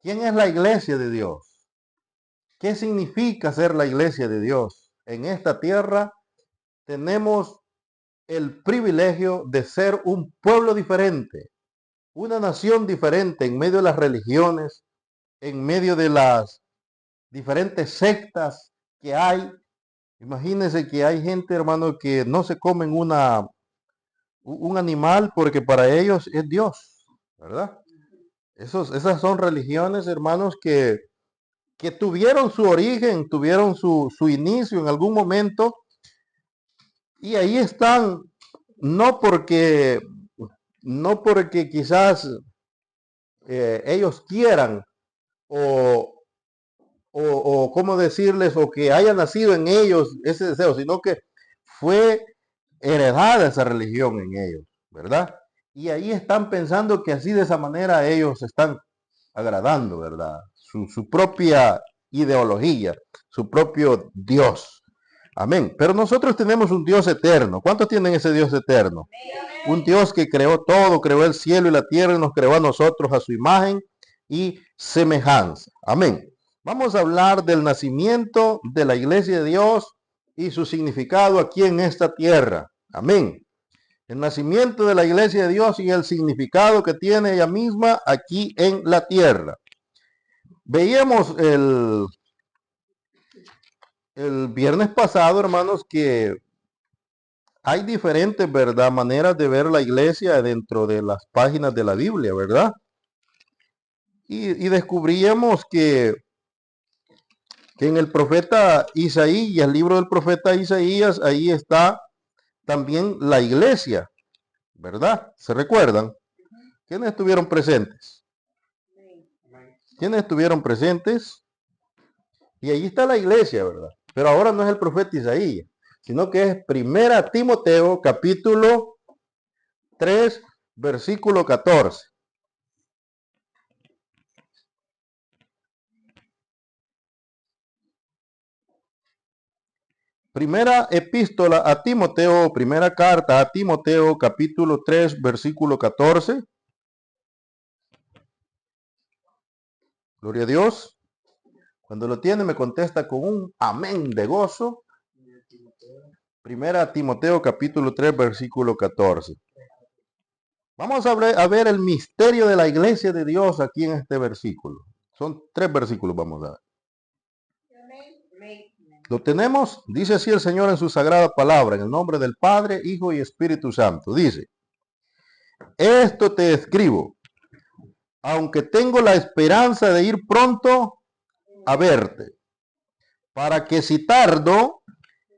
¿Quién es la iglesia de Dios? ¿Qué significa ser la iglesia de Dios? En esta tierra tenemos el privilegio de ser un pueblo diferente, una nación diferente en medio de las religiones, en medio de las diferentes sectas que hay. Imagínense que hay gente, hermano, que no se comen un animal porque para ellos es Dios, ¿verdad? Esas son religiones, hermanos, que tuvieron su origen, tuvieron su inicio en algún momento y ahí están, no porque, no porque quizás ellos quieran o, o cómo decirles, o que haya nacido en ellos ese deseo, sino que fue heredada esa religión en ellos, ¿verdad? Y ahí están pensando que así de esa manera ellos están agradando, ¿verdad? Su propia ideología, su propio Dios. Amén. Pero nosotros tenemos un Dios eterno. ¿Cuántos tienen ese Dios eterno? Un Dios que creó todo, creó el cielo y la tierra y nos creó a nosotros a su imagen y semejanza. Amén. Vamos a hablar del nacimiento de la iglesia de Dios y su significado aquí en esta tierra. Amén. El nacimiento de la iglesia de Dios y el significado que tiene ella misma aquí en la tierra. Veíamos el viernes pasado, hermanos, que hay diferentes, ¿verdad?, maneras de ver la iglesia dentro de las páginas de la Biblia, ¿verdad? Y descubríamos que en el profeta Isaías, el libro del profeta Isaías, ahí está también la iglesia, ¿verdad? ¿Se recuerdan? ¿Quiénes estuvieron presentes? ¿Quiénes estuvieron presentes? Y ahí está la iglesia, ¿verdad? Pero ahora no es el profeta Isaías, sino que es Primera Timoteo, capítulo 3, versículo 14. Primera epístola a Timoteo, primera carta a Timoteo, capítulo 3, versículo 14. Gloria a Dios. Cuando lo tiene me contesta con un amén de gozo. Primera Timoteo, capítulo 3, versículo 14. Vamos a ver el misterio de la iglesia de Dios aquí en este versículo. Son 3 versículos, vamos a ver. Lo tenemos, dice así el Señor en su sagrada palabra, en el nombre del Padre, Hijo y Espíritu Santo. Dice, esto te escribo, aunque tengo la esperanza de ir pronto a verte, para que si tardo,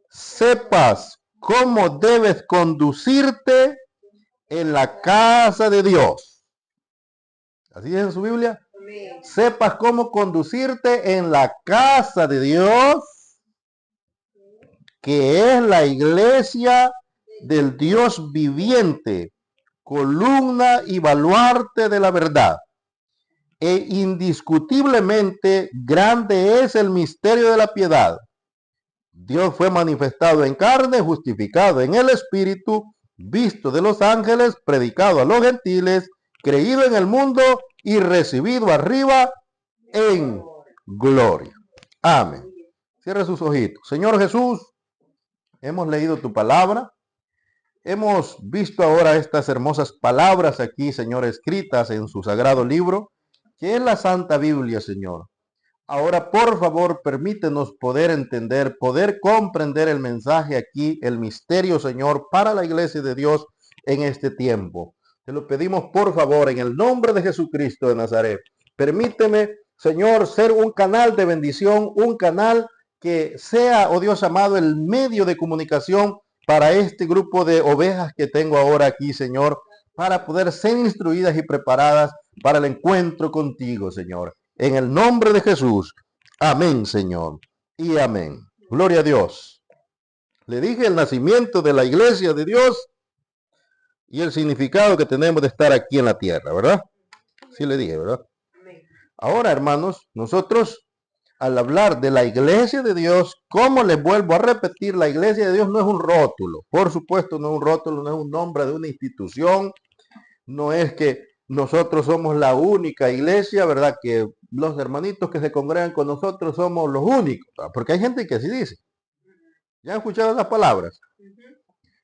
sepas cómo debes conducirte en la casa de Dios. Así es en su Biblia. Sepas cómo conducirte en la casa de Dios, que es la iglesia del Dios viviente, columna y baluarte de la verdad. E indiscutiblemente grande es el misterio de la piedad. Dios fue manifestado en carne, justificado en el Espíritu, visto de los ángeles, predicado a los gentiles, creído en el mundo y recibido arriba en gloria. Amén. Cierre sus ojitos. Señor Jesús, hemos leído tu palabra. Hemos visto ahora estas hermosas palabras aquí, Señor, escritas en su sagrado libro, que es la Santa Biblia, Señor. Ahora, por favor, permítenos poder entender, poder comprender el mensaje aquí, el misterio, Señor, para la iglesia de Dios en este tiempo. Te lo pedimos, por favor, en el nombre de Jesucristo de Nazaret. Permíteme, Señor, ser un canal de bendición, un canal que sea, oh Dios amado, el medio de comunicación para este grupo de ovejas que tengo ahora aquí, Señor, para poder ser instruidas y preparadas para el encuentro contigo, Señor. En el nombre de Jesús. Amén, Señor. Y amén. Gloria a Dios. Le dije el nacimiento de la iglesia de Dios y el significado que tenemos de estar aquí en la tierra, ¿verdad? Sí le dije, ¿verdad? Ahora, hermanos, nosotros al hablar de la iglesia de Dios, como les vuelvo a repetir, la iglesia de Dios no es un rótulo. Por supuesto, no es un rótulo, no es un nombre de una institución. No es que nosotros somos la única iglesia, ¿verdad?, que los hermanitos que se congregan con nosotros somos los únicos, porque hay gente que así dice. ¿Ya han escuchado esas palabras?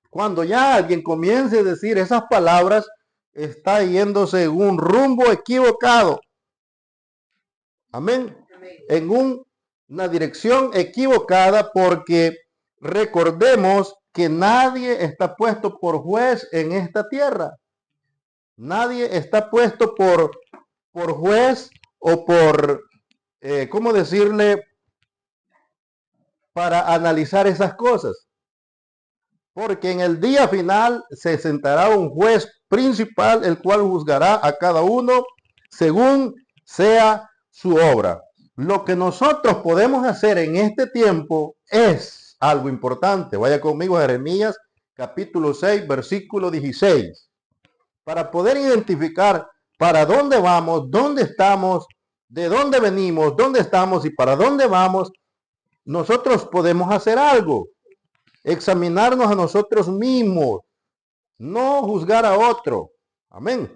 Cuando ya alguien comience a decir esas palabras, está yéndose en un rumbo equivocado. Amén. En una dirección equivocada, porque recordemos que nadie está puesto por juez en esta tierra. Nadie está puesto por juez o por, ¿cómo decirle? Para analizar esas cosas. Porque en el día final se sentará un juez principal, el cual juzgará a cada uno según sea su obra. Lo que nosotros podemos hacer en este tiempo es algo importante. Vaya conmigo a Jeremías capítulo 6, versículo 16. Para poder identificar para dónde vamos, dónde estamos, de dónde venimos, dónde estamos y para dónde vamos, nosotros podemos hacer algo. Examinarnos a nosotros mismos, no juzgar a otro. Amén.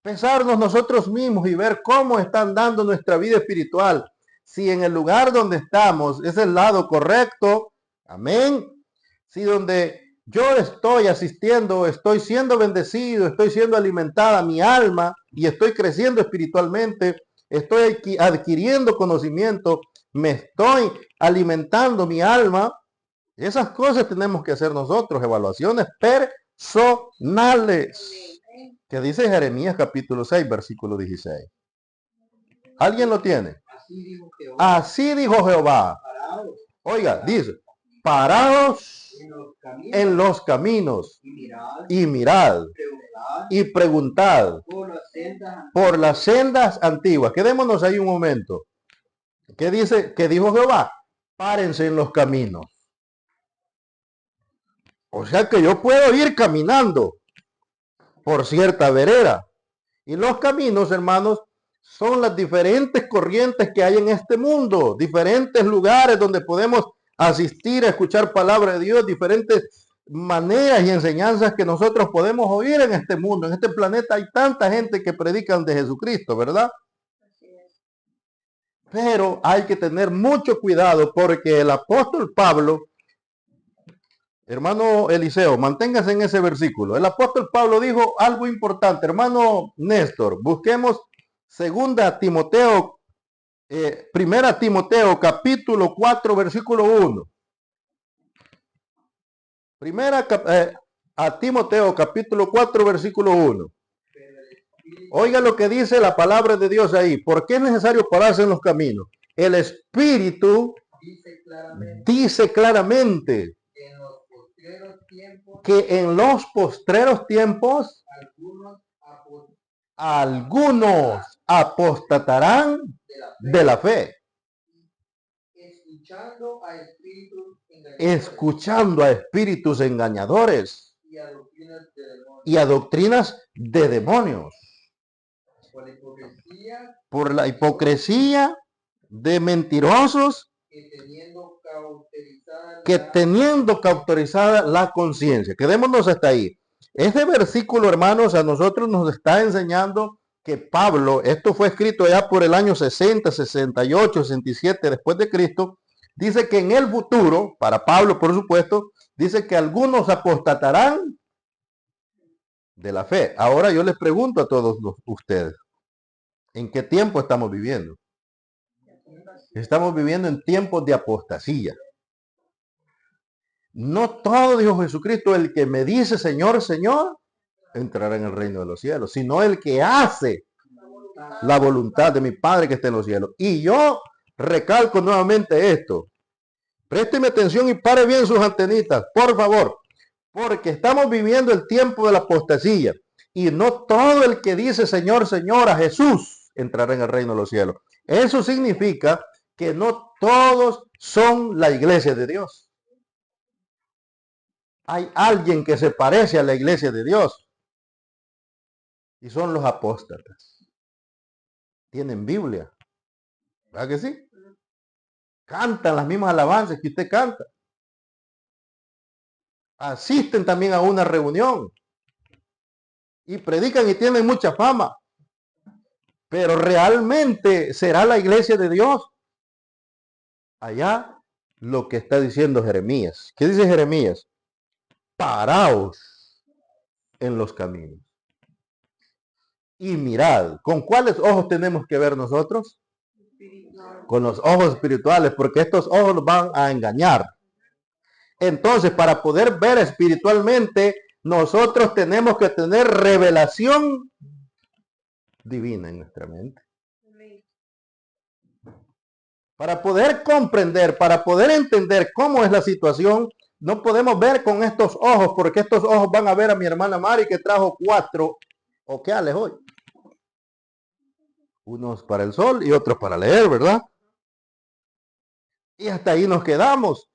Pensarnos nosotros mismos y ver cómo están dando nuestra vida espiritual. Si en el lugar donde estamos es el lado correcto, amén. Si donde yo estoy asistiendo, estoy siendo bendecido, estoy siendo alimentada mi alma y estoy creciendo espiritualmente, estoy adquiriendo conocimiento, me estoy alimentando mi alma. Esas cosas tenemos que hacer nosotros, evaluaciones personales. Que dice Jeremías capítulo 6, versículo 16. ¿Alguien lo tiene? Así dijo Jehová. Oiga, dice, paraos en los caminos y mirad y preguntad por las sendas antiguas. Quedémonos ahí un momento. ¿Qué dice? ¿Qué dijo Jehová? Párense en los caminos. O sea que yo puedo ir caminando por cierta vereda. Y los caminos, hermanos, son las diferentes corrientes que hay en este mundo, diferentes lugares donde podemos asistir a escuchar palabra de Dios, diferentes maneras y enseñanzas que nosotros podemos oír en este mundo. En este planeta hay tanta gente que predican de Jesucristo, ¿verdad? Pero hay que tener mucho cuidado porque el apóstol Pablo, hermano Eliseo, manténgase en ese versículo. El apóstol Pablo dijo algo importante. Hermano Néstor, busquemos primera Timoteo capítulo 4 versículo 1. A Timoteo capítulo 4 versículo 1. Oiga lo que dice la palabra de Dios ahí. ¿Por qué es necesario pararse en los caminos? El Espíritu dice claramente que en los postreros tiempos algunos apostatarán de la fe, escuchando a espíritus engañadores y a doctrinas de demonios, por la hipocresía de mentirosos que teniendo cauterizada la conciencia. Quedémonos hasta ahí. Este versículo, hermanos, a nosotros nos está enseñando que Pablo, esto fue escrito ya por el año 60, 68, 67 después de Cristo, dice que en el futuro, para Pablo por supuesto, dice que algunos apostatarán de la fe. Ahora yo les pregunto a todos ustedes, ¿en qué tiempo estamos viviendo? Estamos viviendo en tiempos de apostasía. No todo, dijo Jesucristo, el que me dice Señor, Señor, entrará en el reino de los cielos, sino el que hace la voluntad de mi Padre que está en los cielos. Y yo recalco nuevamente esto. Présteme atención y pare bien sus antenitas, por favor, porque estamos viviendo el tiempo de la apostasía y no todo el que dice Señor, Señor a Jesús entrará en el reino de los cielos. Eso significa que no todos son la iglesia de Dios. Hay alguien que se parece a la iglesia de Dios y son los apóstatas. Tienen Biblia, ¿verdad que sí? Cantan las mismas alabanzas que usted canta. Asisten también a una reunión. y predican y tienen mucha fama. Pero realmente será la iglesia de Dios. Allá lo que está diciendo Jeremías. ¿Qué dice Jeremías? Paraos en los caminos. Y mirad, ¿con cuáles ojos tenemos que ver nosotros? Con los ojos espirituales, porque estos ojos nos van a engañar. Entonces, para poder ver espiritualmente, nosotros tenemos que tener revelación divina en nuestra mente. Para poder comprender, para poder entender cómo es la situación, no podemos ver con estos ojos, porque estos ojos van a ver a mi hermana Mari que trajo 4 oqueales hoy. Unos para el sol y otros para leer, ¿verdad? Y hasta ahí nos quedamos.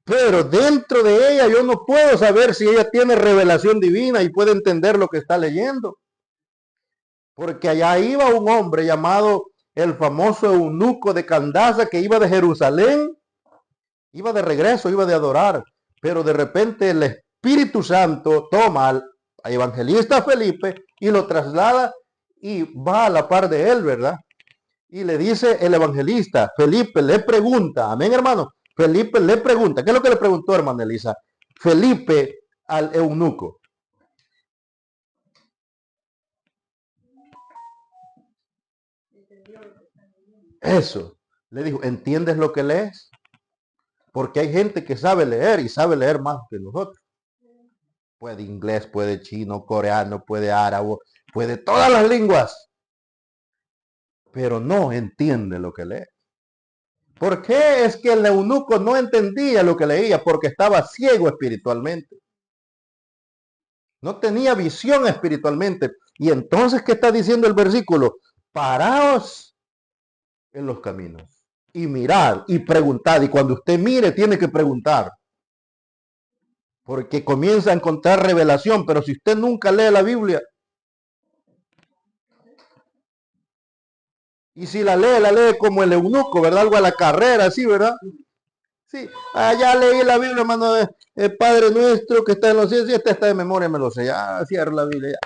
Pero dentro de ella yo no puedo saber si ella tiene revelación divina y puede entender lo que está leyendo. Porque allá iba un hombre llamado el famoso eunuco de Candaza, que iba de Jerusalén, iba de regreso, iba de adorar. Pero de repente el Espíritu Santo toma al evangelista Felipe y lo traslada y va a la par de él, ¿verdad? Y le dice el evangelista, Felipe le pregunta, amén hermano, Felipe le pregunta, ¿qué es lo que le preguntó, hermana Elisa? Felipe al eunuco. Eso, le dijo, ¿entiendes lo que lees? Porque hay gente que sabe leer y sabe leer más que nosotros. Puede inglés, puede chino, coreano, puede árabe, puede todas las lenguas, pero no entiende lo que lee. ¿Por qué es que el eunuco no entendía lo que leía? Porque estaba ciego espiritualmente. No tenía visión espiritualmente. Y entonces, ¿qué está diciendo el versículo? Paraos en los caminos y mirad y preguntad. Y cuando usted mire, tiene que preguntar. Porque comienza a encontrar revelación. Pero si usted nunca lee la Biblia, y si la lee como el eunuco, ¿verdad? Algo a la carrera, así, ¿verdad? Sí, allá leí la Biblia, hermano, el Padre nuestro que está en los cielos, y este está de memoria, me lo sé, ya cierro la Biblia, ya.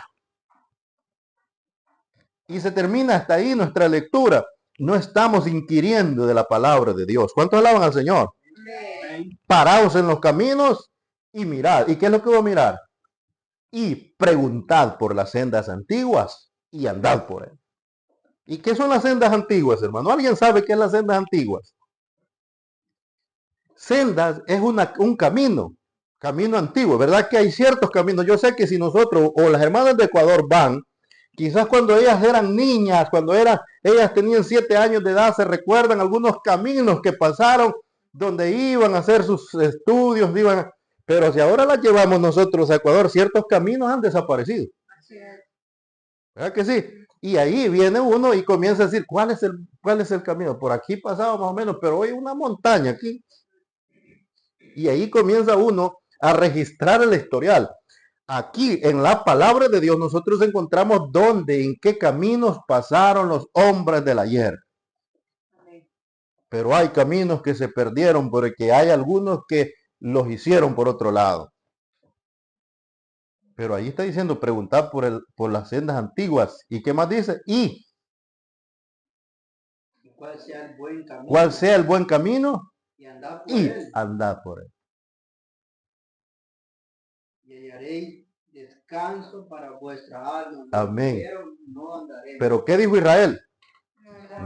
Y se termina hasta ahí nuestra lectura. No estamos inquiriendo de la palabra de Dios. ¿Cuántos alaban al Señor? Paraos en los caminos y mirad. ¿Y qué es lo que voy a mirar? Y preguntad por las sendas antiguas y andad por él. ¿Y qué son las sendas antiguas, hermano? ¿Alguien sabe qué es las sendas antiguas? Sendas es un camino antiguo, ¿verdad? Que hay ciertos caminos. Yo sé que si nosotros o las hermanas de Ecuador van, quizás cuando ellas eran niñas, cuando ellas tenían 7 años de edad, se recuerdan algunos caminos que pasaron donde iban a hacer sus estudios, pero si ahora las llevamos nosotros a Ecuador, ciertos caminos han desaparecido. ¿Verdad que sí? Y ahí viene uno y comienza a decir, ¿cuál es el camino? Por aquí pasaba más o menos, pero hoy hay una montaña aquí. Y ahí comienza uno a registrar el historial. Aquí en la palabra de Dios nosotros encontramos dónde, en qué caminos pasaron los hombres del ayer. Pero hay caminos que se perdieron porque hay algunos que los hicieron por otro lado. Pero ahí está diciendo preguntar por las sendas antiguas. ¿Y qué más dice? Y ¿cuál sea el buen camino? ¿Cuál sea el buen camino? Y andad por él. Y hallaréis descanso para vuestra alma. Amén. No andaremos. Pero ¿qué dijo Israel?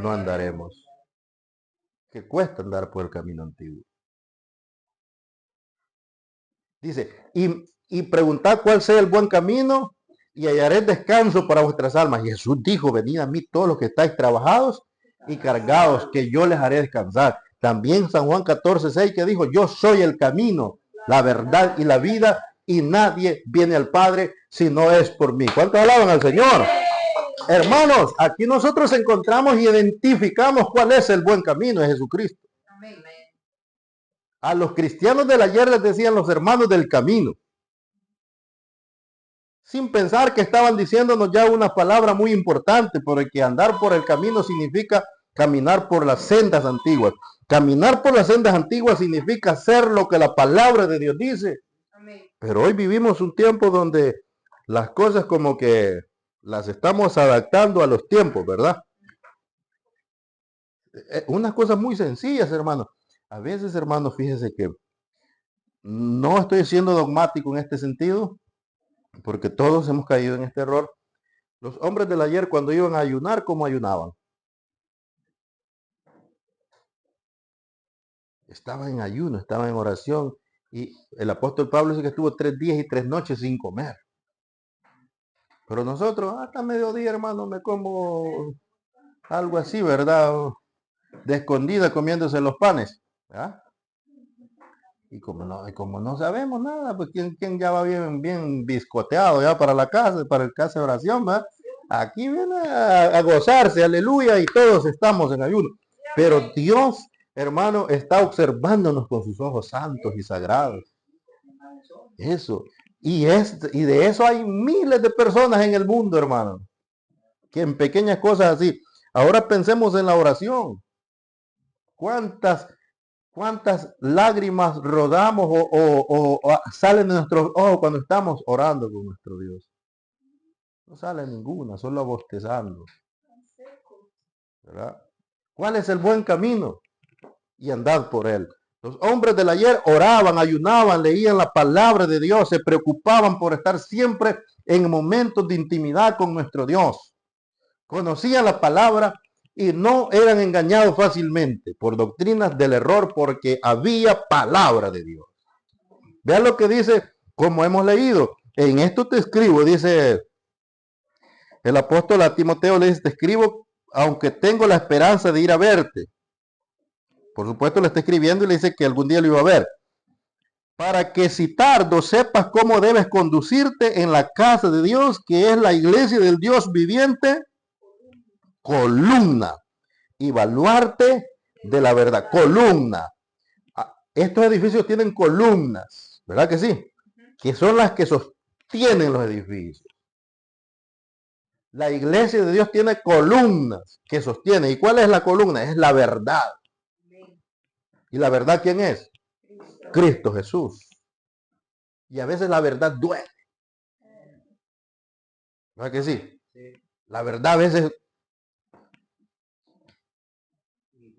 No andaremos. Que cuesta andar por el camino antiguo. Dice, y preguntad cuál sea el buen camino y hallaré descanso para vuestras almas. Y Jesús dijo, venid a mí todos los que estáis trabajados y cargados, que yo les haré descansar. También San Juan 14:6 que dijo, yo soy el camino, la verdad y la vida, y nadie viene al Padre si no es por mí. ¿Cuántos alaban al Señor? Hermanos, aquí nosotros encontramos y identificamos cuál es el buen camino de Jesucristo. A los cristianos del ayer les decían los hermanos del camino, sin pensar que estaban diciéndonos ya una palabra muy importante, porque andar por el camino significa caminar por las sendas antiguas. Caminar por las sendas antiguas significa hacer lo que la palabra de Dios dice. Pero hoy vivimos un tiempo donde las cosas como que las estamos adaptando a los tiempos, ¿verdad? Unas cosas muy sencillas, hermano. A veces, hermano, fíjese que no estoy siendo dogmático en este sentido, porque todos hemos caído en este error. Los hombres del ayer, cuando iban a ayunar, ¿cómo ayunaban? Estaban en ayuno, estaban en oración. Y el apóstol Pablo dice que estuvo 3 días y 3 noches sin comer. Pero nosotros, hasta mediodía, hermano, me como algo así, ¿verdad? De escondida comiéndose los panes. ¿Verdad? Y como no sabemos nada, pues ¿quién ya va bien biscoteado ya para la casa, para el casa de oración, ¿verdad? Aquí viene a gozarse, aleluya, y todos estamos en ayuno. Pero Dios, hermano, está observándonos con sus ojos santos y sagrados. Eso. Y de eso hay miles de personas en el mundo, hermano, que en pequeñas cosas así. Ahora pensemos en la oración. ¿Cuántas lágrimas rodamos o salen de nuestros ojos cuando estamos orando con nuestro Dios? No sale ninguna, solo bostezando, ¿verdad? ¿Cuál es el buen camino? Y andad por él. Los hombres del ayer oraban, ayunaban, leían la palabra de Dios, se preocupaban por estar siempre en momentos de intimidad con nuestro Dios. Conocían la palabra y no eran engañados fácilmente por doctrinas del error porque había palabra de Dios. Vean lo que dice, como hemos leído. En esto te escribo, dice el apóstol a Timoteo, le dice, te escribo aunque tengo la esperanza de ir a verte. Por supuesto le está escribiendo y le dice que algún día lo iba a ver. Para que si tardo sepas cómo debes conducirte en la casa de Dios, que es la iglesia del Dios viviente, columna, y baluarte de la verdad, columna. Estos edificios tienen columnas, ¿verdad que sí? Que son las que sostienen los edificios. La iglesia de Dios tiene columnas que sostienen. ¿Y cuál es la columna? Es la verdad. ¿Y la verdad quién es? Cristo Jesús. Y a veces la verdad duele. ¿Verdad que sí? La verdad a veces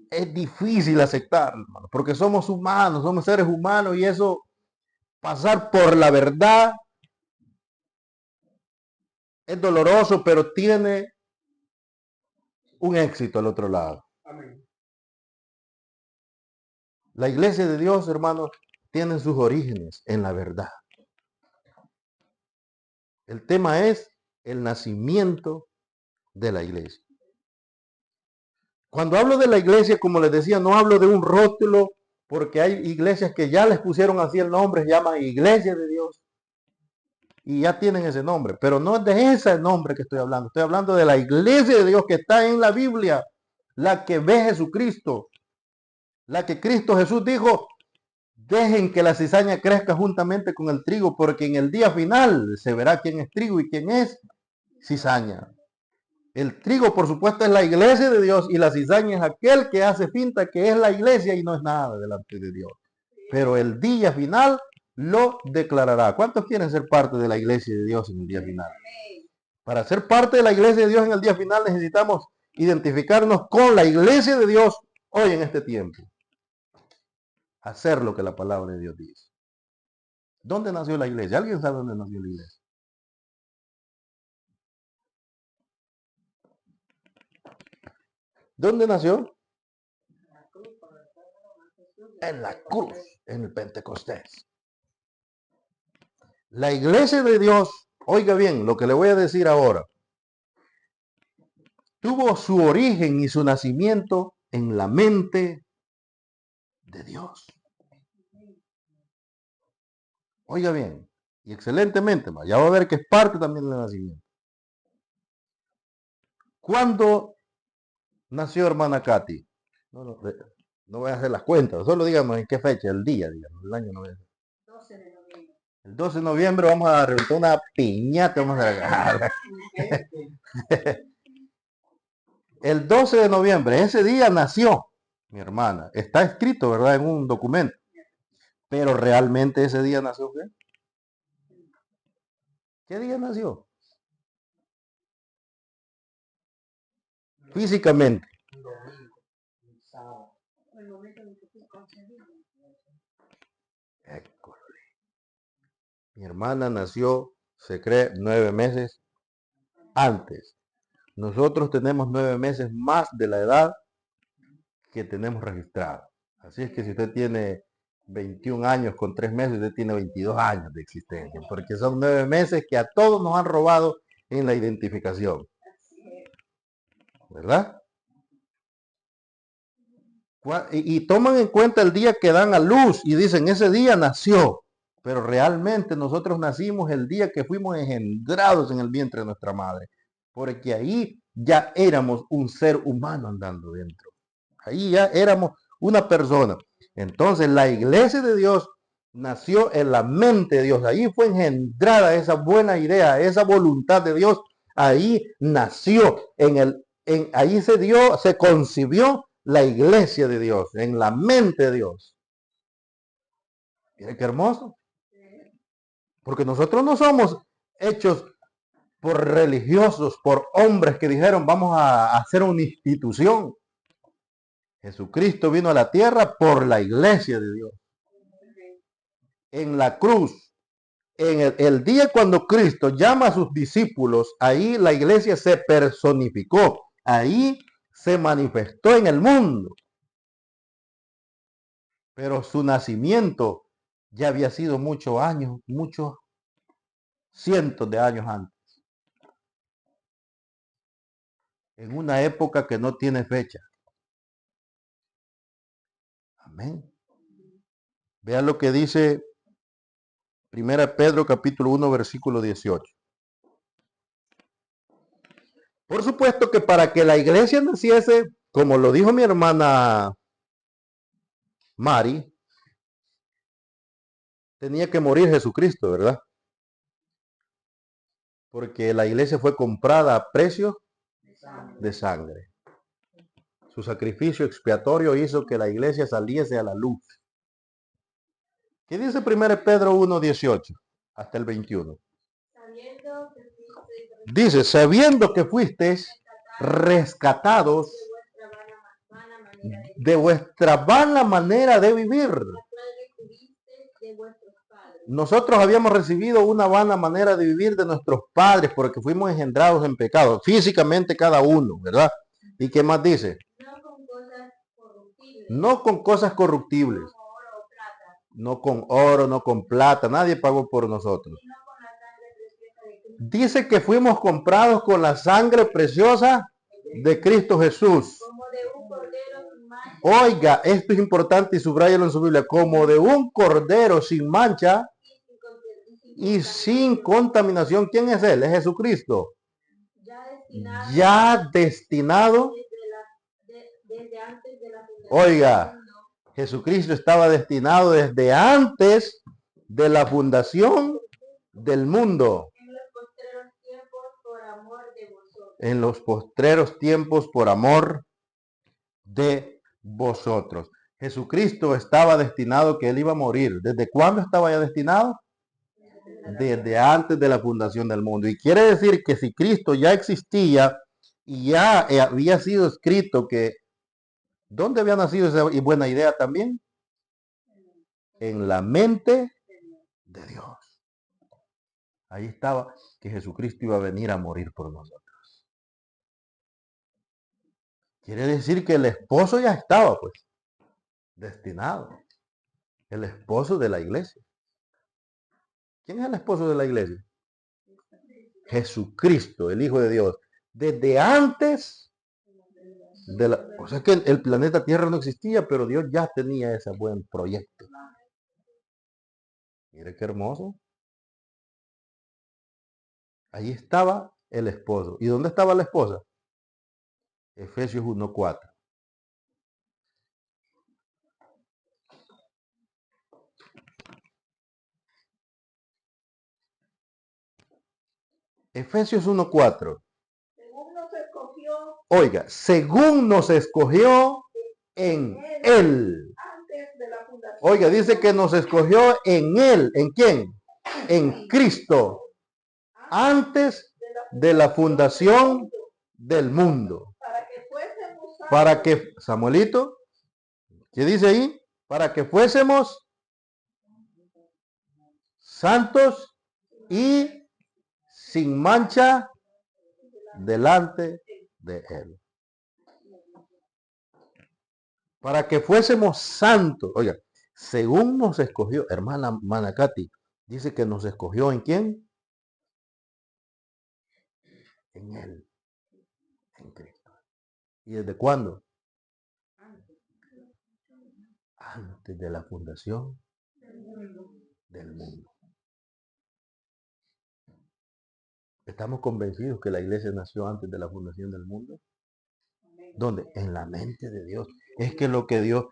es difícil aceptar, hermano, porque somos humanos, somos seres humanos y eso, pasar por la verdad es doloroso, pero tiene un éxito al otro lado. Amén. La iglesia de Dios, hermanos, tiene sus orígenes en la verdad. El tema es el nacimiento de la iglesia. Cuando hablo de la iglesia, como les decía, no hablo de un rótulo, porque hay iglesias que ya les pusieron así el nombre, se llama Iglesia de Dios, y ya tienen ese nombre, pero no es de ese nombre que estoy hablando de la iglesia de Dios que está en la Biblia, la que ve Jesucristo, la que Cristo Jesús dijo, dejen que la cizaña crezca juntamente con el trigo, porque en el día final se verá quién es trigo y quién es cizaña. El trigo, por supuesto, es la iglesia de Dios y la cizaña es aquel que hace finta que es la iglesia y no es nada delante de Dios. Pero el día final lo declarará. ¿Cuántos quieren ser parte de la iglesia de Dios en el día final? Para ser parte de la iglesia de Dios en el día final necesitamos identificarnos con la iglesia de Dios hoy en este tiempo. Hacer lo que la palabra de Dios dice. ¿Dónde nació la iglesia? ¿Alguien sabe dónde nació la iglesia? ¿Dónde nació? En la cruz, en el Pentecostés. La iglesia de Dios, oiga bien lo que le voy a decir ahora, tuvo su origen y su nacimiento en la mente de Dios. Oiga bien, y excelentemente, ya va a ver que es parte también del nacimiento. ¿Cuándo nació hermana Katy? No voy a hacer las cuentas, solo díganos en qué fecha, el día, digamos, el año no voy a hacer. 12 de noviembre. El 12 de noviembre vamos a reventar una piñata, vamos a regalar. El 12 de noviembre, ese día nació mi hermana. Está escrito, ¿verdad? En un documento. Pero realmente ese día nació usted. ¿Qué día nació? Físicamente. École. Mi hermana nació, se cree, 9 meses antes. Nosotros tenemos 9 meses más de la edad que tenemos registrada. Así es que si usted tiene 21 años con 3 meses, usted tiene 22 años de existencia, porque son 9 meses que a todos nos han robado en la identificación. ¿Verdad? Y toman en cuenta el día que dan a luz y dicen, ese día nació. Pero realmente nosotros nacimos el día que fuimos engendrados en el vientre de nuestra madre. Porque ahí ya éramos un ser humano andando dentro. Ahí ya éramos una persona. Entonces la iglesia de Dios nació en la mente de Dios. Ahí fue engendrada esa buena idea, esa voluntad de Dios. Ahí nació, ahí se concibió la iglesia de Dios, en la mente de Dios. Miren qué hermoso. Porque nosotros no somos hechos por religiosos, por hombres que dijeron vamos a hacer una institución. Jesucristo vino a la tierra por la iglesia de Dios. En la cruz, en el día cuando Cristo llama a sus discípulos, ahí la iglesia se personificó, ahí se manifestó en el mundo. Pero su nacimiento ya había sido muchos años, muchos cientos de años antes. En una época que no tiene fecha. Amén. Vean lo que dice 1 Pedro capítulo 1 versículo 18. Por supuesto que para que la iglesia naciese, como lo dijo mi hermana Mari, tenía que morir Jesucristo, ¿verdad? Porque la iglesia fue comprada a precio de sangre. Su sacrificio expiatorio hizo que la iglesia saliese a la luz. ¿Qué dice 1 Pedro 1, 18 hasta el 21? Dice, sabiendo que fuisteis rescatados de vuestra vana manera de vivir. Nosotros habíamos recibido una vana manera de vivir de nuestros padres porque fuimos engendrados en pecado, físicamente cada uno, ¿verdad? ¿Y qué más dice? No con cosas corruptibles. No con oro, no con plata, nadie pagó por nosotros. Dice que fuimos comprados con la sangre preciosa de Cristo Jesús. Oiga, esto es importante y subráyalo en su Biblia, como de un cordero sin mancha y sin contaminación. ¿Quién es él? Es Jesucristo. Ya destinado. Oiga, Jesucristo estaba destinado desde antes de la fundación del mundo. En los postreros tiempos por amor de vosotros. Jesucristo estaba destinado que él iba a morir. ¿Desde cuándo estaba ya destinado? Desde antes de la fundación del mundo. Y quiere decir que si Cristo ya existía y ya había sido escrito que ¿dónde había nacido esa buena idea también? En la mente de Dios. Ahí estaba que Jesucristo iba a venir a morir por nosotros. Quiere decir que el esposo ya estaba, pues, destinado. El esposo de la iglesia. ¿Quién es el esposo de la iglesia? Jesucristo, el Hijo de Dios. Desde antes de la... O sea que el planeta Tierra no existía, pero Dios ya tenía ese buen proyecto. Mire qué hermoso. Ahí estaba el esposo. ¿Y dónde estaba la esposa? Efesios 1:4. Efesios 1:4. Oiga, según nos escogió en Él. Oiga, dice que nos escogió en Él. ¿En quién? En Cristo. antes de la fundación del mundo. Para que, Samuelito, ¿qué dice ahí? Para que fuésemos santos y sin mancha delante de él. Para que fuésemos santos. Oiga, según nos escogió, hermana Manacati, dice que nos escogió ¿en quién? En él, en Cristo. ¿Y desde cuándo? Antes de la fundación del mundo. ¿Estamos convencidos que la iglesia nació antes de la fundación del mundo? ¿Dónde? En la mente de Dios. Es que lo que Dios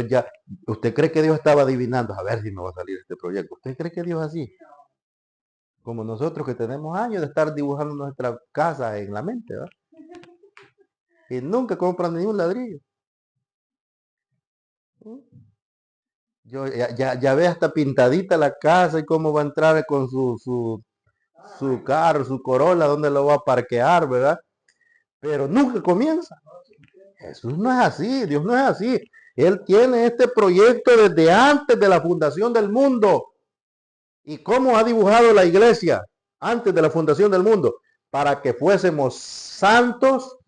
ya, ¿usted cree que Dios estaba adivinando? A ver si me va a salir este proyecto. ¿Usted cree que Dios es así? Como nosotros que tenemos años de estar dibujando nuestra casa en la mente, ¿verdad? Y nunca compran ni un ladrillo. Yo ya ve hasta pintadita la casa y cómo va a entrar con su carro, su Corolla, dónde lo va a parquear, ¿verdad? Pero nunca comienza. Jesús no es así, Dios no es así. Él tiene este proyecto desde antes de la fundación del mundo. ¿Y cómo ha dibujado la iglesia antes de la fundación del mundo? Para que fuésemos santos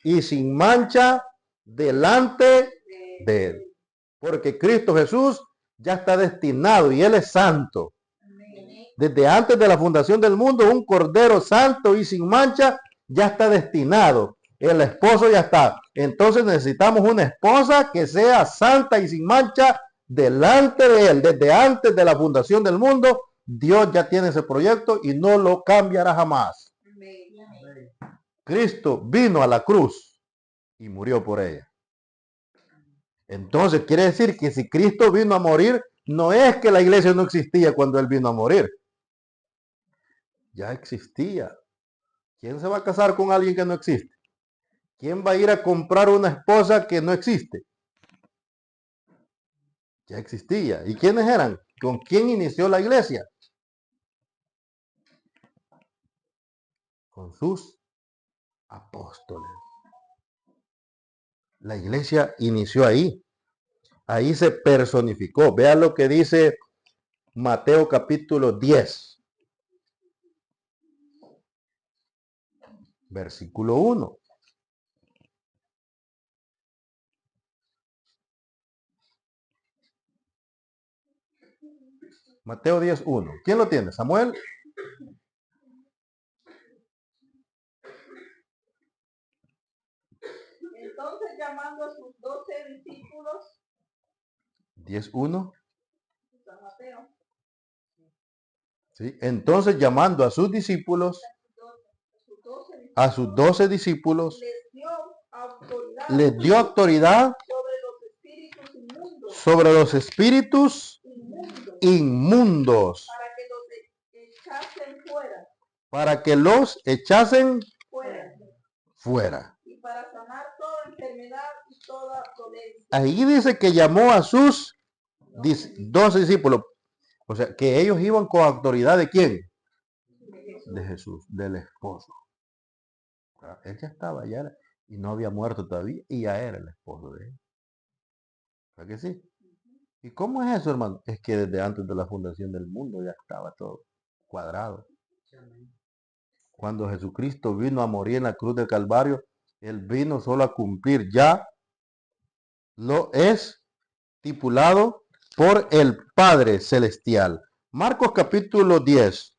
y sin mancha delante de él. Porque Cristo Jesús ya está destinado y él es santo. Desde antes de la fundación del mundo, un cordero santo y sin mancha ya está destinado. El esposo ya está. Entonces necesitamos una esposa que sea santa y sin mancha delante de él. Desde antes de la fundación del mundo, Dios ya tiene ese proyecto y no lo cambiará jamás. Cristo vino a la cruz y murió por ella. Entonces quiere decir que si Cristo vino a morir, no es que la iglesia no existía cuando él vino a morir. Ya existía. ¿Quién se va a casar con alguien que no existe? ¿Quién va a ir a comprar una esposa que no existe? Ya existía. ¿Y quiénes eran? ¿Con quién inició la iglesia? Con sus apóstoles. La iglesia inició ahí. Ahí se personificó. Vean lo que dice Mateo capítulo 10. Versículo 1. Mateo 10:1. ¿Quién lo tiene? ¿Samuel? Entonces llamando a sus 12 discípulos, 10:1. San Mateo, ¿Sí? Entonces llamando a sus discípulos, a sus 12 discípulos, les dio autoridad sobre los espíritus inmundos para que los echasen fuera. Y para sanar toda enfermedad y toda dolencia. Ahí dice que llamó a sus 12 discípulos. O sea, que ellos iban con autoridad ¿de quién? De Jesús, del esposo. Él ya estaba, ya era, y no había muerto todavía, y ya era el esposo de él. ¿Verdad que sí? ¿Y cómo es eso, hermano? Es que desde antes de la fundación del mundo ya estaba todo cuadrado. Cuando Jesucristo vino a morir en la cruz del Calvario, él vino solo a cumplir ya lo es estipulado por el Padre Celestial. Marcos capítulo 10.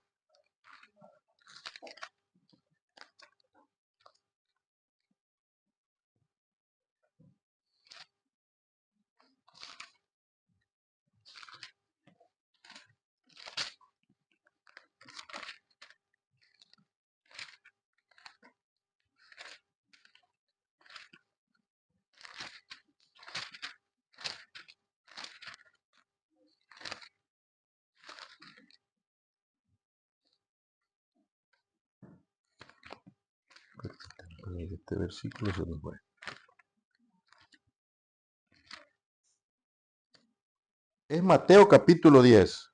Este versículo se nos fue. Es Mateo capítulo 10.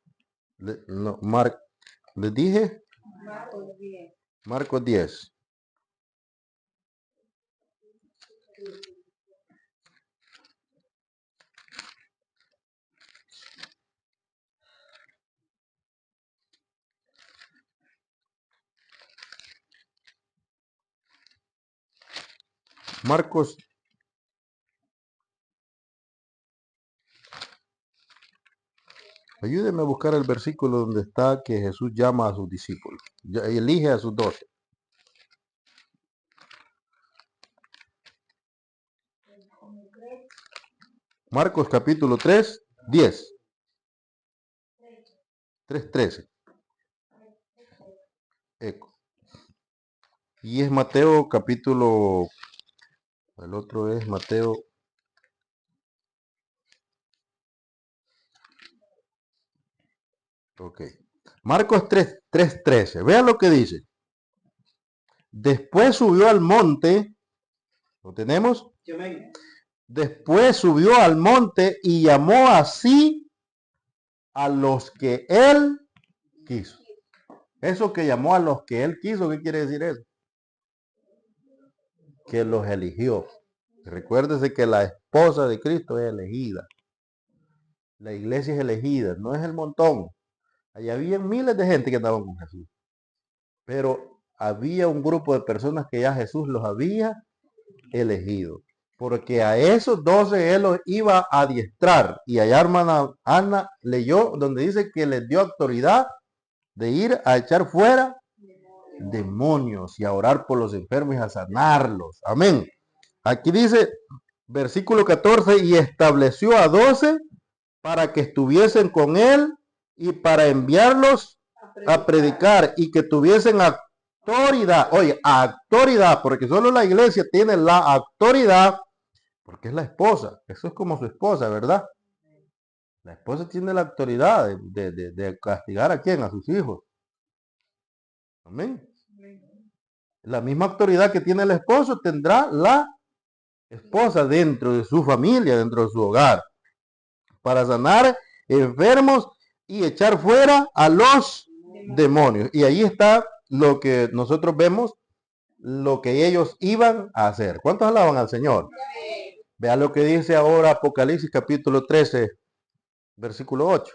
Les dije Marcos 10. Marcos 10. Marcos. Ayúdeme a buscar el versículo donde está que Jesús llama a sus discípulos. Elige a sus 12. Marcos capítulo 3, 10. 3:13. Eco. Y es Mateo capítulo, el otro es Mateo. Ok. Marcos 3:13. Vean lo que dice. Después subió al monte. ¿Lo tenemos? Después subió al monte y llamó así a los que él quiso. Eso que llamó a los que él quiso, ¿qué quiere decir eso? Que los eligió. Recuérdese que la esposa de Cristo es elegida. La iglesia es elegida, no es el montón. Allá había miles de gente que andaban con Jesús. Pero había un grupo de personas que ya Jesús los había elegido. Porque a esos 12 él los iba a adiestrar. Y allá hermana Ana leyó donde dice que les dio autoridad de ir a echar fuera demonios y a orar por los enfermos y a sanarlos. Amén. Aquí dice, versículo 14, y estableció a 12 para que estuviesen con él y para enviarlos a predicar y que tuviesen autoridad. Oye, autoridad, porque solo la iglesia tiene la autoridad, porque es la esposa. Eso es como su esposa, ¿verdad? La esposa tiene la autoridad de castigar a quién, a sus hijos. Amén. La misma autoridad que tiene el esposo tendrá la esposa dentro de su familia, dentro de su hogar, para sanar enfermos y echar fuera a los demonios. Y ahí está lo que nosotros vemos, lo que ellos iban a hacer. ¿Cuántos alaban al Señor? Vea lo que dice ahora Apocalipsis capítulo 13, versículo 8.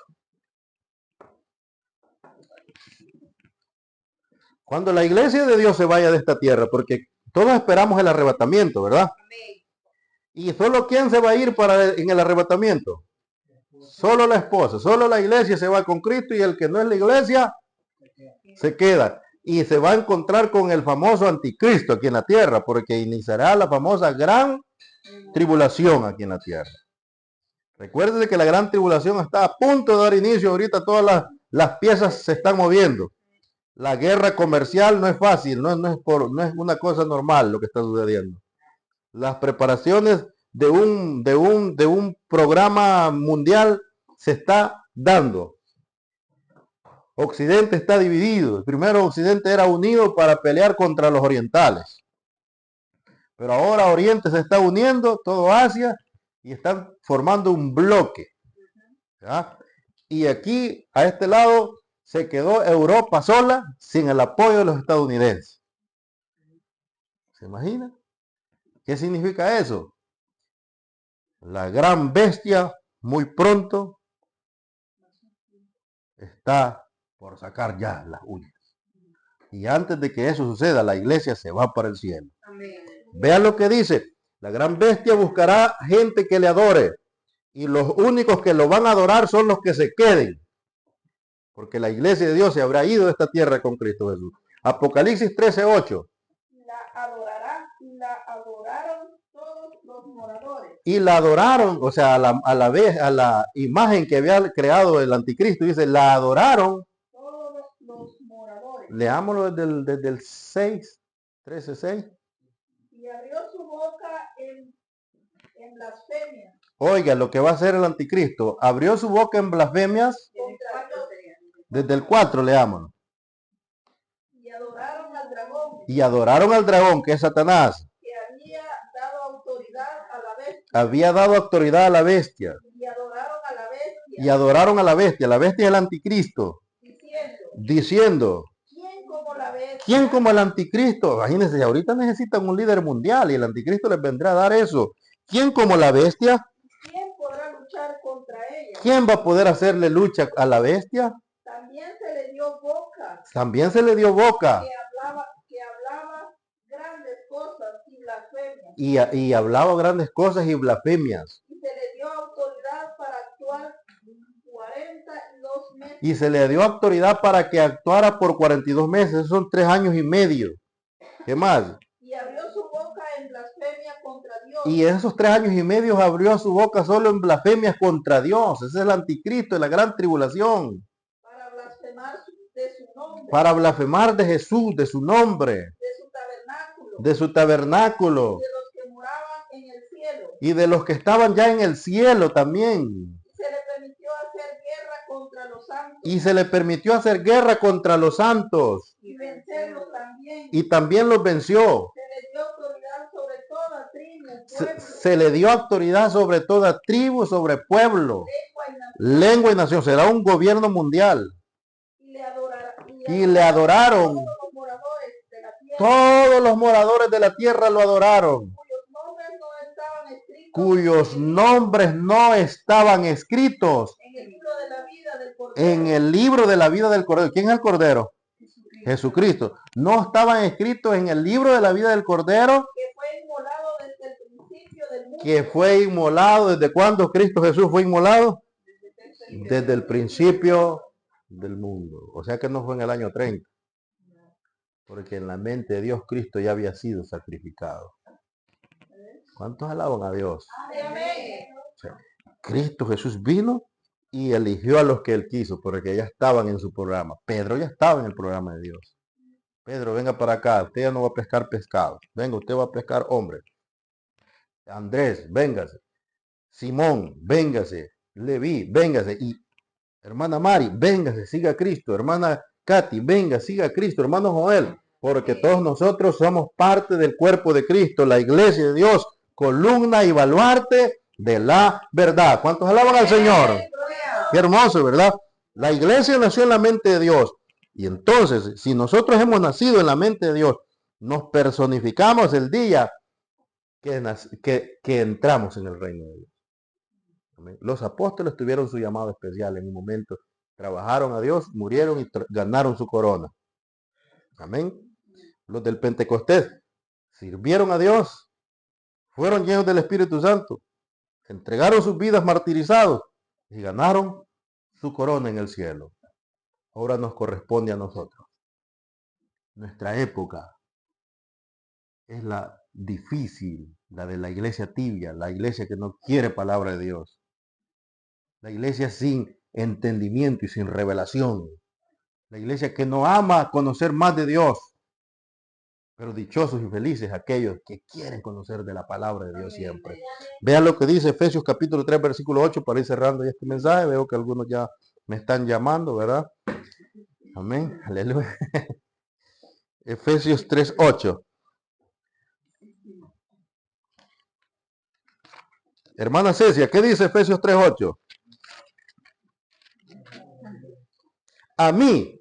Cuando la iglesia de Dios se vaya de esta tierra, porque todos esperamos el arrebatamiento, ¿verdad? ¿Y solo quién se va a ir en el arrebatamiento? Solo la esposa, solo la iglesia se va con Cristo y el que no es la iglesia se queda. Y se va a encontrar con el famoso anticristo aquí en la tierra, porque iniciará la famosa gran tribulación aquí en la tierra. Recuerden que la gran tribulación está a punto de dar inicio. Ahorita todas las piezas se están moviendo. La guerra comercial no es fácil, no es una cosa normal lo que está sucediendo. Las preparaciones de un programa mundial se está dando. Occidente está dividido. El primero Occidente era unido para pelear contra los orientales. Pero ahora Oriente se está uniendo, todo Asia, y están formando un bloque. ¿Ya? Y aquí, a este lado, se quedó Europa sola, sin el apoyo de los estadounidenses. ¿Se imagina? ¿Qué significa eso? La gran bestia muy pronto está por sacar ya las uñas. Y antes de que eso suceda, la iglesia se va para el cielo. Amén. Vean lo que dice. La gran bestia buscará gente que le adore. Y los únicos que lo van a adorar son los que se queden. Porque la iglesia de Dios se habrá ido de esta tierra con Cristo Jesús. Apocalipsis 13:8. La adoraron todos los moradores. Y la adoraron, o sea, a la imagen que había creado el anticristo, dice, la adoraron todos los moradores. Leámoslo desde el 6, 13:6. Y abrió su boca en blasfemia. Oiga, lo que va a hacer el anticristo, abrió su boca en blasfemias. Desde el 4, leámoslo. Y adoraron al dragón. Y adoraron al dragón, que es Satanás. Que había dado autoridad a la bestia. Había dado autoridad a la bestia. Y adoraron a la bestia. Y adoraron a la bestia. La bestia es el anticristo. Diciendo. ¿Quién como el anticristo? Imagínense, ahorita necesitan un líder mundial y el anticristo les vendrá a dar eso. ¿Quién como la bestia? ¿Quién podrá luchar contra ella? ¿Quién va a poder hacerle lucha a la bestia? También se le dio boca, También se le dio boca que hablaba grandes cosas y blasfemias. y hablaba grandes cosas y blasfemias. Y se le dio autoridad para actuar 42 meses. Y se le dio autoridad para que actuara por 42 meses. Esos son 3 años y medio. ¿Qué más? Y abrió su boca en blasfemia contra Dios. Y en esos 3 años y medio abrió su boca solo en blasfemias contra Dios. Ese es el anticristo, de la gran tribulación. Para blasfemar de su nombre. Para blasfemar de Jesús, de su nombre. De su tabernáculo. De su tabernáculo. De los que moraban en el cielo. Y de los que estaban ya en el cielo también. Se le permitió hacer guerra contra los santos. Y se le permitió hacer guerra contra los santos. Y vencerlos también. Y también los venció. Se le dio autoridad sobre toda tribu, pueblo, Se le dio autoridad sobre toda tribu, sobre pueblo, lengua y nación. Será un gobierno mundial. Y le adoraron. todos los moradores de la tierra. Todos los moradores de la tierra lo adoraron. Cuyos nombres no estaban escritos En en el libro de la vida del Cordero. en el libro de la vida del Cordero. ¿Quién es el Cordero? Jesucristo. No estaban escritos en el libro de la vida del Cordero, Que fue inmolado desde el principio del mundo. que fue inmolado. ¿Desde cuándo Cristo Jesús fue inmolado? Desde el principio del mundo. O sea que no fue en el año 30. Porque en la mente de Dios Cristo ya había sido sacrificado. ¿Cuántos alaban a Dios? Amén. O sea, Cristo Jesús vino y eligió a los que él quiso, porque ya estaban en su programa. Pedro ya estaba en el programa de Dios. Pedro, venga para acá, usted ya no va a pescar pescado. Venga, usted va a pescar hombre. Andrés, véngase. Simón, véngase. Leví, véngase. Y hermana Mari, véngase, siga a Cristo. Hermana Katy, venga, siga a Cristo. Hermano Joel, porque todos nosotros somos parte del cuerpo de Cristo, la iglesia de Dios, columna y baluarte de la verdad. ¿Cuántos alaban al Señor? Qué hermoso, ¿verdad? La iglesia nació en la mente de Dios. Y entonces, si nosotros hemos nacido en la mente de Dios, nos personificamos el día que entramos en el reino de Dios. Amén. Los apóstoles tuvieron su llamado especial en un momento. Trabajaron a Dios, murieron y ganaron su corona. Amén. Los del Pentecostés sirvieron a Dios, fueron llenos del Espíritu Santo, entregaron sus vidas martirizados y ganaron su corona en el cielo. Ahora nos corresponde a nosotros. Nuestra época es la difícil, la de la iglesia tibia, la iglesia que no quiere palabra de Dios. La iglesia sin entendimiento y sin revelación. La iglesia que no ama conocer más de Dios. Pero dichosos y felices aquellos que quieren conocer de la palabra de Dios siempre. Vean lo que dice Efesios capítulo 3, versículo 8, para ir cerrando ya este mensaje. Veo que algunos ya me están llamando, ¿verdad? Amén. Aleluya. Efesios 3, 8. Hermana Cecia, ¿qué dice Efesios 3, 8? A mí,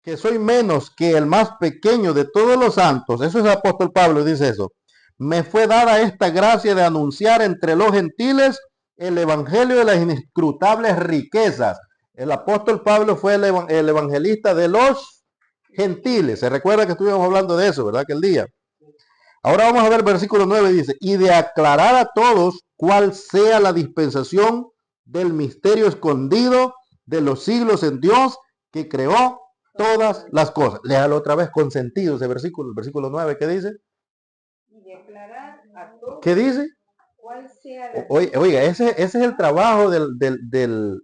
que soy menos que el más pequeño de todos los santos, eso es el apóstol Pablo, dice eso, me fue dada esta gracia de anunciar entre los gentiles el evangelio de las inescrutables riquezas. El apóstol Pablo fue el evangelista de los gentiles. Se recuerda que estuvimos hablando de eso, ¿verdad? Aquel día. Ahora vamos a ver el versículo 9, dice, y de aclarar a todos cuál sea la dispensación del misterio escondido de los siglos en Dios que creó todas las cosas. Léalo otra vez con sentido ese versículo, el versículo 9, ¿qué dice? Y declarar a todos ¿Qué dice? cuál sea la Oiga, ese es el trabajo de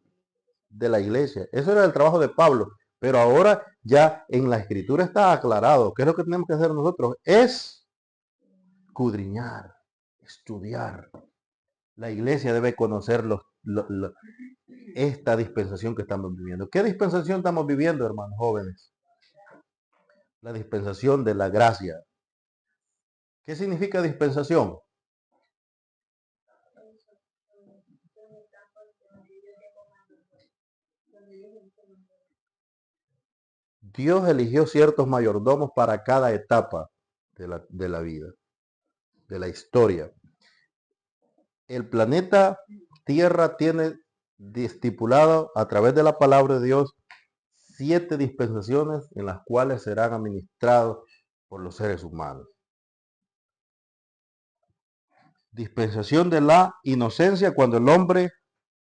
la iglesia. Eso era el trabajo de Pablo. Pero ahora ya en la escritura está aclarado. ¿Qué es lo que tenemos que hacer nosotros? Es escudriñar, estudiar. La iglesia debe conocer esta dispensación que estamos viviendo. ¿Qué dispensación estamos viviendo, hermanos jóvenes? La dispensación de la gracia. ¿Qué significa dispensación? Dios eligió ciertos mayordomos para cada etapa de la vida, de la historia. El planeta Tierra tiene estipulado a través de la palabra de Dios 7 dispensaciones en las cuales serán administrados por los seres humanos. Dispensación de la inocencia, cuando el hombre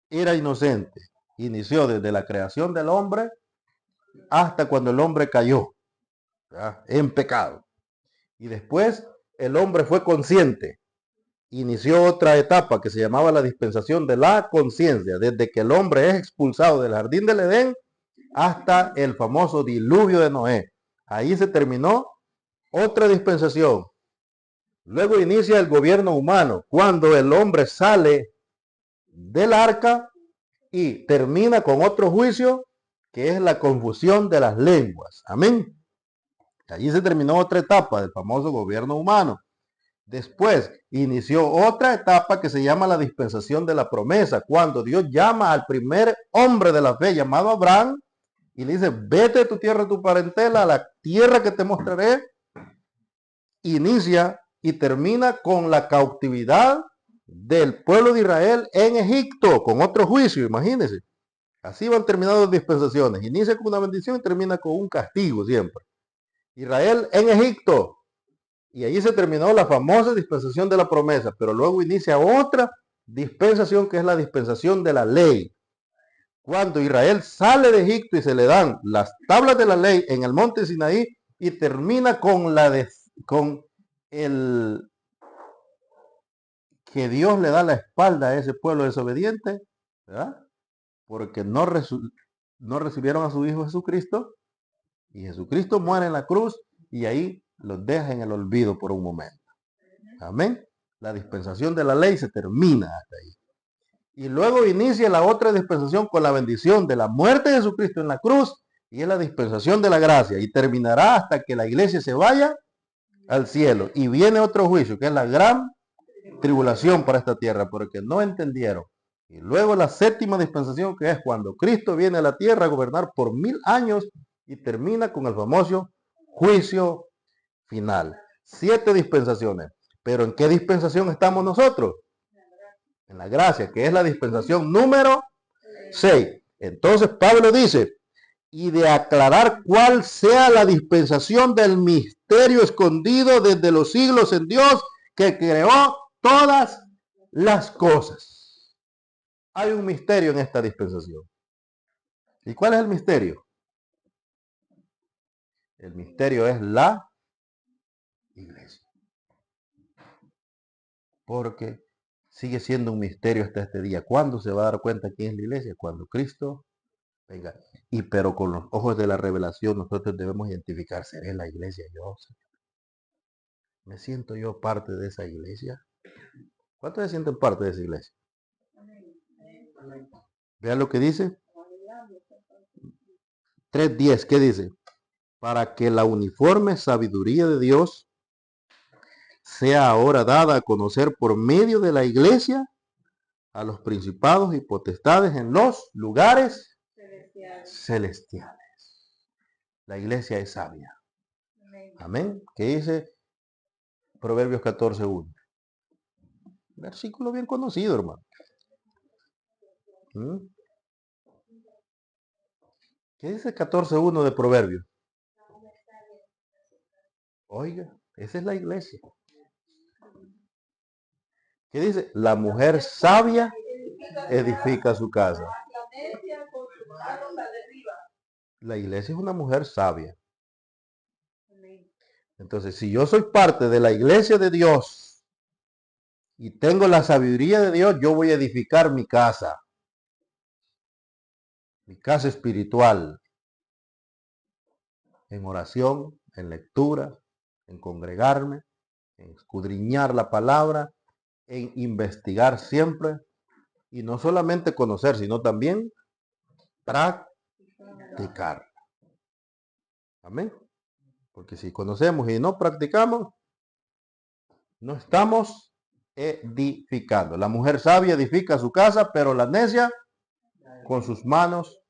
era inocente. Inició desde la creación del hombre hasta cuando el hombre cayó, ¿verdad?, en pecado. Y después el hombre fue consciente. Inició otra etapa que se llamaba la dispensación de la conciencia, desde que el hombre es expulsado del jardín del Edén hasta el famoso diluvio de Noé. Ahí se terminó otra dispensación. Luego inicia el gobierno humano, cuando el hombre sale del arca y termina con otro juicio, que es la confusión de las lenguas. Amén. Allí se terminó otra etapa del famoso gobierno humano. Después inició otra etapa que se llama la dispensación de la promesa, cuando Dios llama al primer hombre de la fe llamado Abraham y le dice: vete de tu tierra, tu parentela, a la tierra que te mostraré. Inicia y termina con la cautividad del pueblo de Israel en Egipto, con otro juicio, imagínense. Así van terminando las dispensaciones. Inicia con una bendición y termina con un castigo siempre. Israel en Egipto. Y allí se terminó la famosa dispensación de la promesa, pero luego inicia otra dispensación, que es la dispensación de la ley. Cuando Israel sale de Egipto y se le dan las tablas de la ley en el monte Sinaí, y termina con el que Dios le da la espalda a ese pueblo desobediente, ¿verdad?, porque no recibieron a su Hijo Jesucristo, y Jesucristo muere en la cruz y ahí los deja en el olvido por un momento. Amén. La dispensación de la ley se termina hasta ahí. Y luego inicia la otra dispensación con la bendición de la muerte de Jesucristo en la cruz, y es la dispensación de la gracia, y terminará hasta que la iglesia se vaya al cielo. Y viene otro juicio, que es la gran tribulación para esta tierra, porque no entendieron. Y luego la séptima dispensación, que es cuando Cristo viene a la tierra a gobernar por 1000 años y termina con el famoso juicio final. 7 dispensaciones. Pero ¿en qué dispensación estamos nosotros? En la gracia, que es la dispensación número 6. Entonces Pablo dice: y de aclarar cuál sea la dispensación del misterio escondido desde los siglos en Dios, que creó todas las cosas. Hay un misterio en esta dispensación. ¿Y cuál es el misterio? El misterio es la iglesia. Porque sigue siendo un misterio hasta este día. ¿Cuándo se va a dar cuenta quién es la iglesia? Cuando Cristo venga. Pero con los ojos de la revelación nosotros debemos identificar: ¿seré la iglesia yo? ¿Me siento yo parte de esa iglesia? ¿Cuántos se sienten parte de esa iglesia? Vean lo que dice 3:10. ¿Qué dice? Para que la uniforme sabiduría de Dios sea ahora dada a conocer por medio de la iglesia a los principados y potestades en los lugares celestiales. La iglesia es sabia. Amén. ¿Qué dice Proverbios 14:1? Versículo bien conocido, hermano. ¿Qué dice 14:1 de Proverbios? Oiga, esa es la iglesia. ¿Qué dice? La mujer sabia edifica su casa. La iglesia es una mujer sabia. Entonces, si yo soy parte de la iglesia de Dios y tengo la sabiduría de Dios, yo voy a edificar mi casa espiritual, en oración, en lectura, en congregarme, en escudriñar la palabra, en investigar siempre, y no solamente conocer, sino también practicar. Amén. Porque si conocemos y no practicamos, no estamos edificando. La mujer sabia edifica su casa, pero la necia con sus manos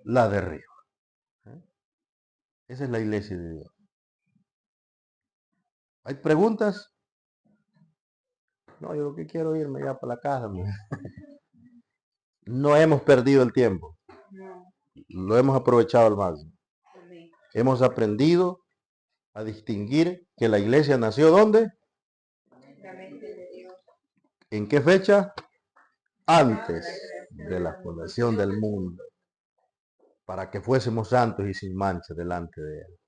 la derriba. Esa es la iglesia de Dios. ¿Hay preguntas? No, yo lo que quiero irme ya para la casa. No hemos perdido el tiempo. Lo hemos aprovechado al máximo. Hemos aprendido a distinguir que la iglesia nació ¿dónde? ¿En qué fecha? Antes de la fundación del mundo, para que fuésemos santos y sin mancha delante de Él,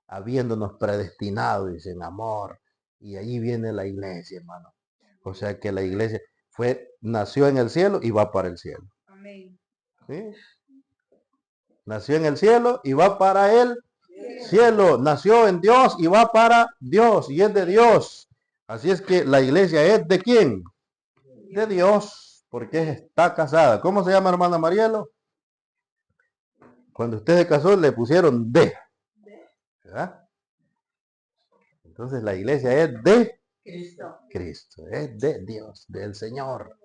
habiéndonos predestinado, dice, en amor. Y ahí viene la iglesia, hermano. O sea que la iglesia nació en el cielo y va para el cielo. Amén. ¿Sí? Nació en el cielo y va para el cielo. Nació en Dios y va para Dios y es de Dios. Así es que la iglesia es ¿de quién? De Dios, porque está casada. ¿Cómo se llama, hermana Marielo? Cuando usted se casó le pusieron de. ¿Verdad? Entonces la iglesia es de Cristo, es de Dios, del Señor,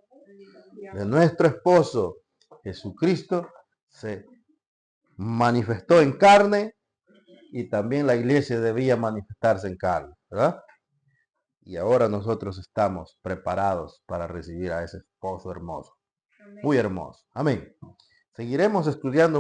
de nuestro esposo. Jesucristo se manifestó en carne y también la iglesia debía manifestarse en carne, ¿verdad? Y ahora nosotros estamos preparados para recibir a ese esposo hermoso, muy hermoso. Amén. Seguiremos estudiando